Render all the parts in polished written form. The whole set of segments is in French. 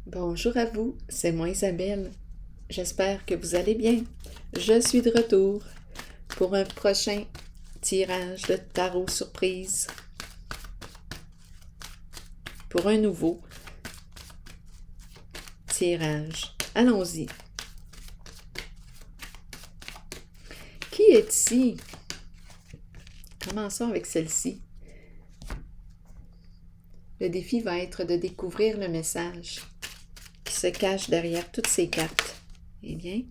Bonjour à vous, c'est moi Isabelle. J'espère que vous allez bien. Je suis de retour pour un prochain tirage de tarot surprise. Pour un nouveau tirage. Allons-y. Qui est ici? Commençons avec celle-ci. Le défi va être de découvrir le message qui se cache derrière toutes ces cartes. Eh bien,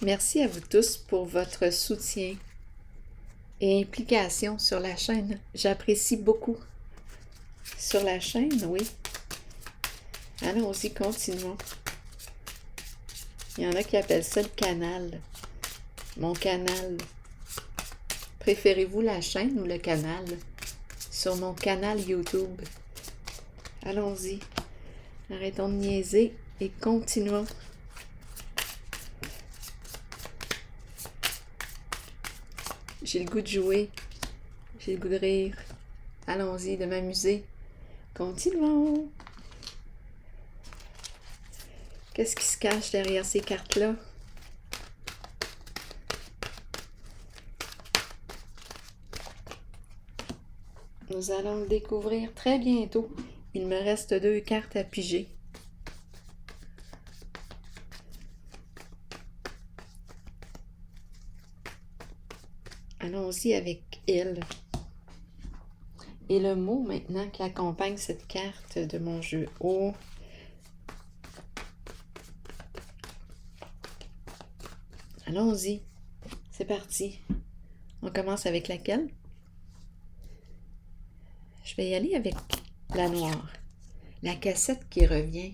merci à vous tous pour votre soutien et implication sur la chaîne. J'apprécie beaucoup. Sur la chaîne, oui. Allons-y, continuons. Il y en a qui appellent ça le canal. Mon canal. Préférez-vous la chaîne ou le canal? Sur mon canal YouTube. Allons-y. Arrêtons de niaiser et continuons. J'ai le goût de jouer. J'ai le goût de rire. Allons-y, de m'amuser. Continuons. Qu'est-ce qui se cache derrière ces cartes-là? Nous allons le découvrir très bientôt. Il me reste 2 cartes à piger. Allons-y avec elle. Et le mot maintenant qui accompagne cette carte de mon jeu. Oh! Allons-y. C'est parti. On commence avec laquelle? Je vais y aller avec la noire. La cassette qui revient.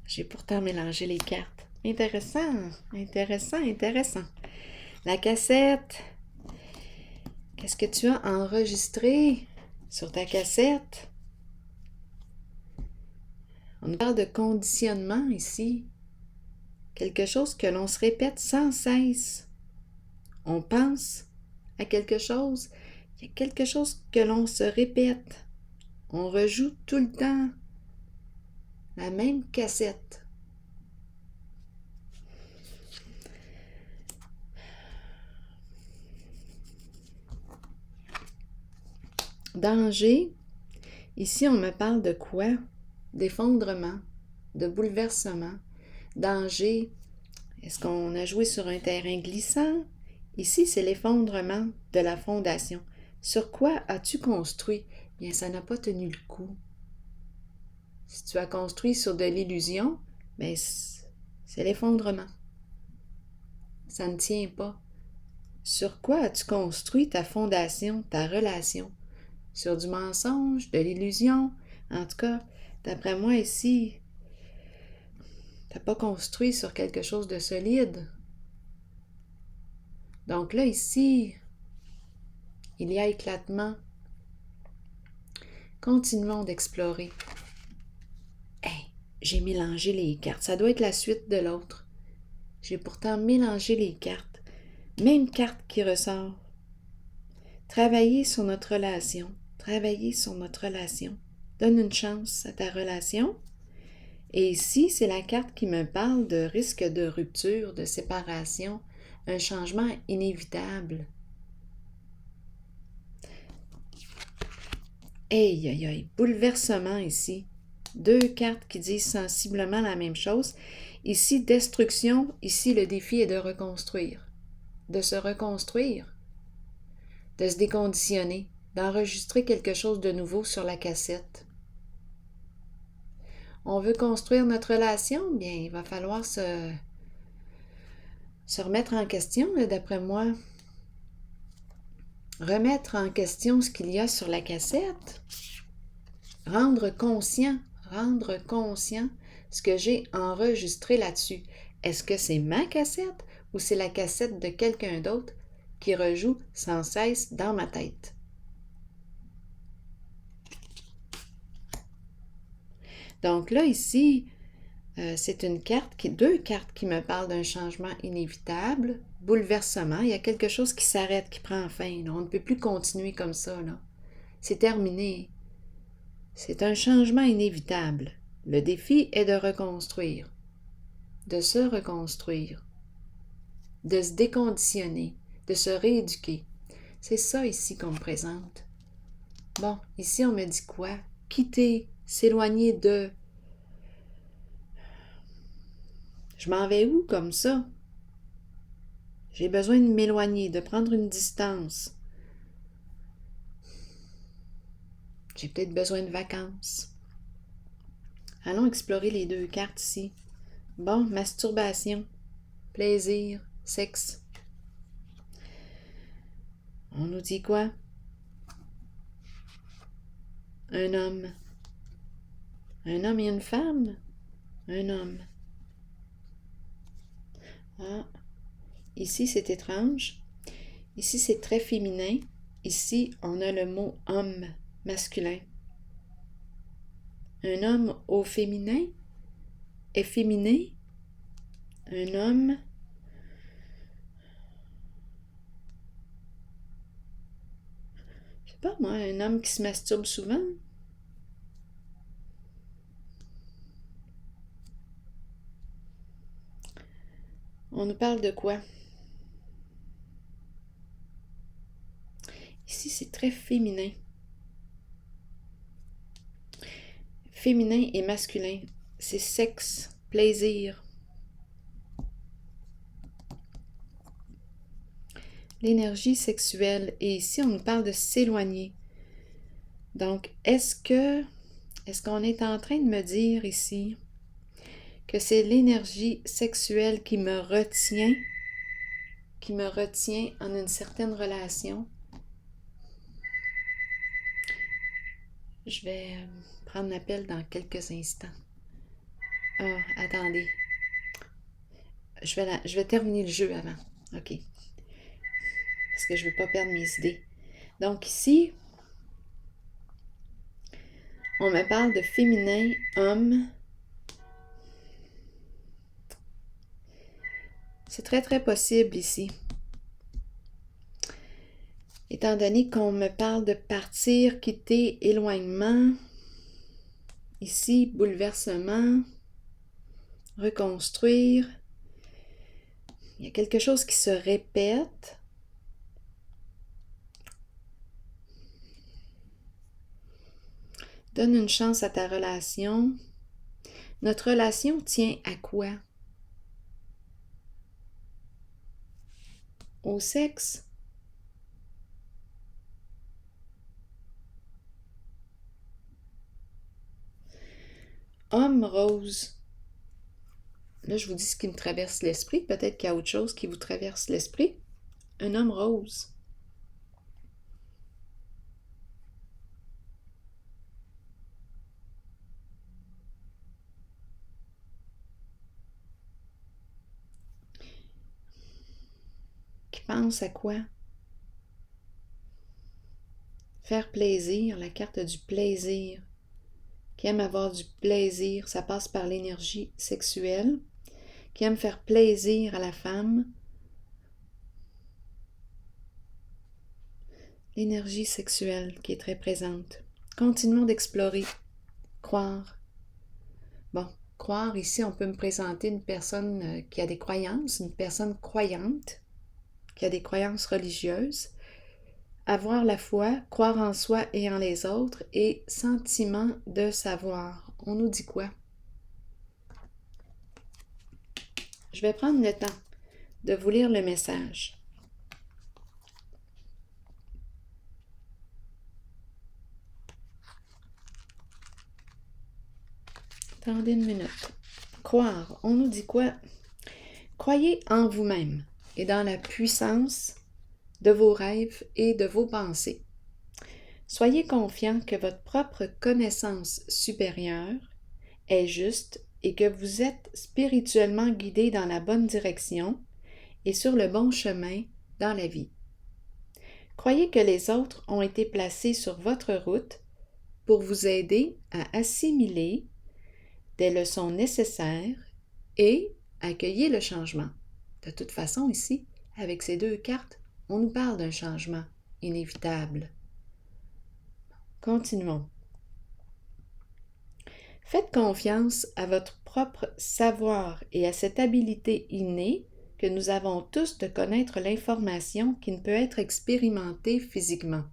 J'ai pourtant mélangé les cartes. Intéressant, intéressant, intéressant. La cassette. Qu'est-ce que tu as enregistré sur ta cassette? On parle de conditionnement ici. Quelque chose que l'on se répète sans cesse. On pense à quelque chose. Il y a quelque chose que l'on se répète. On rejoue tout le temps la même cassette. Danger. Ici, on me parle de quoi? D'effondrement, de bouleversement. Danger. Est-ce qu'on a joué sur un terrain glissant? Ici, c'est l'effondrement de la fondation. Sur quoi as-tu construit? Bien, ça n'a pas tenu le coup. Si tu as construit sur de l'illusion, bien, c'est l'effondrement. Ça ne tient pas. Sur quoi as-tu construit ta fondation, ta relation? Sur du mensonge, de l'illusion? En tout cas, d'après moi ici, tu n'as pas construit sur quelque chose de solide. Donc là, ici, il y a éclatement. Continuons d'explorer. Hey, j'ai mélangé les cartes. Ça doit être la suite de l'autre. J'ai pourtant mélangé les cartes. Même carte qui ressort. Travailler sur notre relation. Travailler sur notre relation. Donne une chance à ta relation. Et ici, c'est la carte qui me parle de risque de rupture, de séparation, un changement inévitable. Aïe, aïe, aïe, bouleversement ici. 2 cartes qui disent sensiblement la même chose. Ici, destruction. Ici, le défi est de reconstruire. De se reconstruire. De se déconditionner. D'enregistrer quelque chose de nouveau sur la cassette. On veut construire notre relation? Bien, il va falloir se remettre en question, d'après moi. Remettre en question ce qu'il y a sur la cassette. Rendre conscient ce que j'ai enregistré là-dessus. Est-ce que c'est ma cassette ou c'est la cassette de quelqu'un d'autre qui rejoue sans cesse dans ma tête? Donc là, ici, c'est deux cartes qui me parlent d'un changement inévitable, bouleversement. Il y a quelque chose qui s'arrête, qui prend fin. Là. On ne peut plus continuer comme ça. Là. C'est terminé. C'est un changement inévitable. Le défi est de reconstruire, de se reconstruire, de se déconditionner, de se rééduquer. C'est ça ici qu'on me présente. Bon, ici on me dit quoi? Quitter, s'éloigner de... Je m'en vais où comme ça? J'ai besoin de m'éloigner, de prendre une distance. J'ai peut-être besoin de vacances. Allons explorer les deux cartes ici. Bon, masturbation, plaisir, sexe. On nous dit quoi? Un homme. Un homme et une femme? Un homme. Ah, ici c'est étrange. Ici c'est très féminin. Ici on a le mot homme masculin. Un homme au féminin? Efféminé? Un homme? Je sais pas moi, un homme qui se masturbe souvent? On nous parle de quoi? Ici, c'est très féminin. Féminin et masculin. C'est sexe, plaisir. L'énergie sexuelle. Et ici, on nous parle de s'éloigner. Donc, est-ce qu'on est en train de me dire ici que c'est l'énergie sexuelle qui me retient en une certaine relation? Je vais prendre l'appel dans quelques instants. Ah, attendez. Je vais terminer le jeu avant. OK. Parce que je ne veux pas perdre mes idées. Donc ici, on me parle de féminin, homme. C'est très, très possible ici. Étant donné qu'on me parle de partir, quitter, éloignement, ici, bouleversement, reconstruire, il y a quelque chose qui se répète. Donne une chance à ta relation. Notre relation tient à quoi? Au sexe? Homme rose. Là, je vous dis ce qui me traverse l'esprit. Peut-être qu'il y a autre chose qui vous traverse l'esprit. Un homme rose. Qui pense à quoi? Faire plaisir, la carte du plaisir. Qui aime avoir du plaisir, ça passe par l'énergie sexuelle. Qui aime faire plaisir à la femme. L'énergie sexuelle qui est très présente. Continuons d'explorer. Croire. Bon, croire, ici, on peut me présenter une personne qui a des croyances, une personne croyante, qui a des croyances religieuses. Avoir la foi, croire en soi et en les autres, et sentiment de savoir. On nous dit quoi? Je vais prendre le temps de vous lire le message. Attendez une minute. Croire, on nous dit quoi? Croyez en vous-même et dans la puissance de vos rêves et de vos pensées. Soyez confiant que votre propre connaissance supérieure est juste et que vous êtes spirituellement guidé dans la bonne direction et sur le bon chemin dans la vie. Croyez que les autres ont été placés sur votre route pour vous aider à assimiler des leçons nécessaires et accueillez le changement. De toute façon, ici, avec ces deux cartes, on nous parle d'un changement inévitable. Continuons. Faites confiance à votre propre savoir et à cette habileté innée que nous avons tous de connaître l'information qui ne peut être expérimentée physiquement.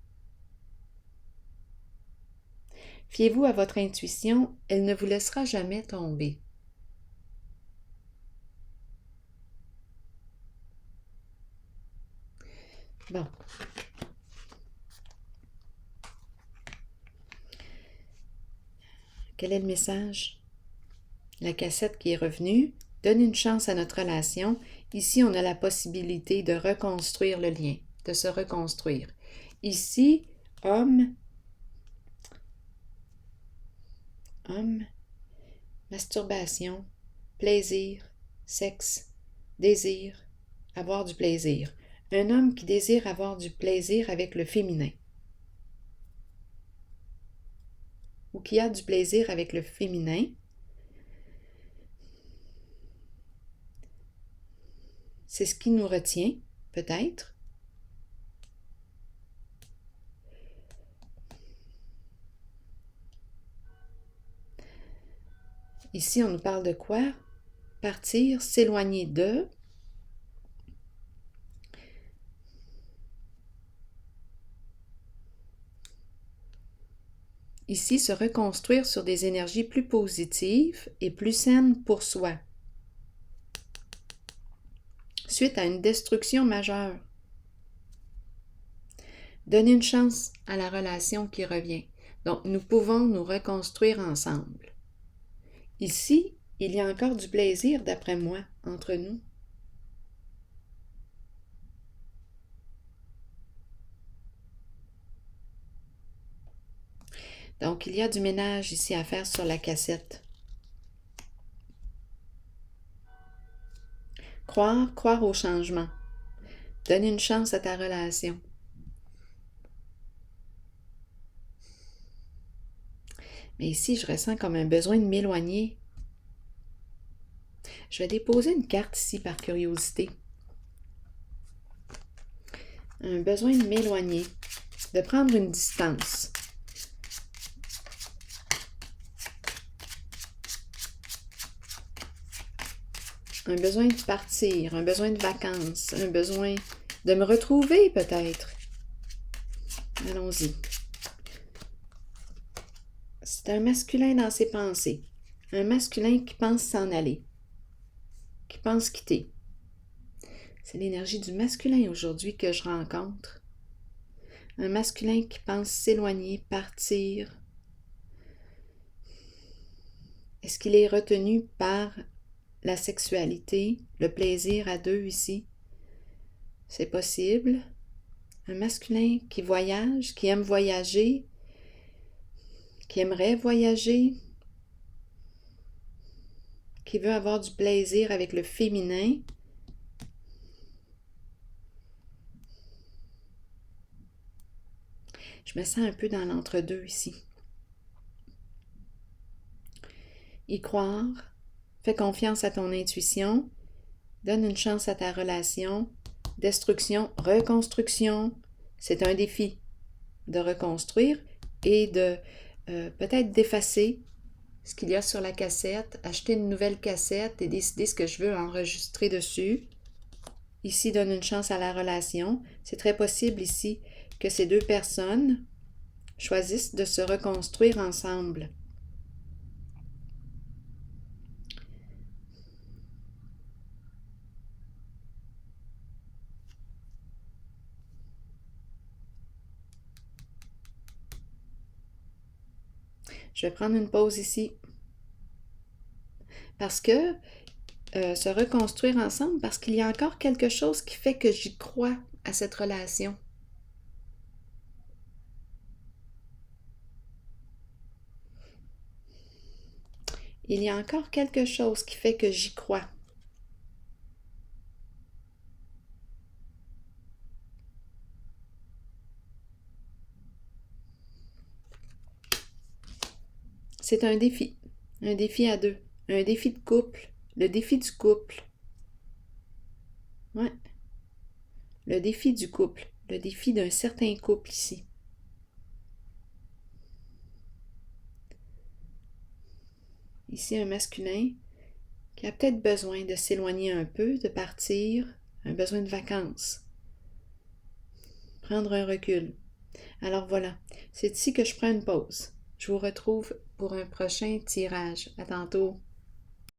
Fiez-vous à votre intuition, elle ne vous laissera jamais tomber. Bon. Quel est le message? La cassette qui est revenue donne une chance à notre relation. Ici, on a la possibilité de reconstruire le lien, de se reconstruire. Ici, homme, masturbation, plaisir, sexe, désir, avoir du plaisir. Un homme qui désire avoir du plaisir avec le féminin. Ou qui a du plaisir avec le féminin. C'est ce qui nous retient, peut-être. Ici, on nous parle de quoi? Partir, s'éloigner de. Ici, se reconstruire sur des énergies plus positives et plus saines pour soi. Suite à une destruction majeure. Donner une chance à la relation qui revient. Donc, nous pouvons nous reconstruire ensemble. Ici, il y a encore du plaisir, d'après moi, entre nous. Donc, il y a du ménage ici à faire sur la cassette. Croire au changement. Donner une chance à ta relation. Mais ici, je ressens comme un besoin de m'éloigner. Je vais déposer une carte ici par curiosité. Un besoin de m'éloigner, de prendre une distance. Un besoin de partir, un besoin de vacances, un besoin de me retrouver peut-être. Allons-y. C'est un masculin dans ses pensées. Un masculin qui pense s'en aller, qui pense quitter. C'est l'énergie du masculin aujourd'hui que je rencontre. Un masculin qui pense s'éloigner, partir. Est-ce qu'il est retenu par la sexualité, le plaisir à deux ici? C'est possible. Un masculin qui voyage, qui aime voyager, qui aimerait voyager, qui veut avoir du plaisir avec le féminin. Je me sens un peu dans l'entre-deux ici. Y croire, fais confiance à ton intuition, donne une chance à ta relation, destruction, reconstruction, c'est un défi de reconstruire et de peut-être d'effacer ce qu'il y a sur la cassette, acheter une nouvelle cassette et décider ce que je veux enregistrer dessus. Ici, donne une chance à la relation. C'est très possible ici que ces deux personnes choisissent de se reconstruire ensemble. Je vais prendre une pause ici. Parce que se reconstruire ensemble, parce qu'il y a encore quelque chose qui fait que j'y crois à cette relation. Il y a encore quelque chose qui fait que j'y crois. C'est un défi Un défi à deux. Un défi de couple. Le défi du couple. Ouais. Le défi du couple. Le défi d'un certain couple ici. Ici, un masculin qui a peut-être besoin de s'éloigner un peu, de partir, un besoin de vacances. Prendre un recul. Alors voilà, c'est ici que je prends une pause. Je vous retrouve pour un prochain tirage. À tantôt.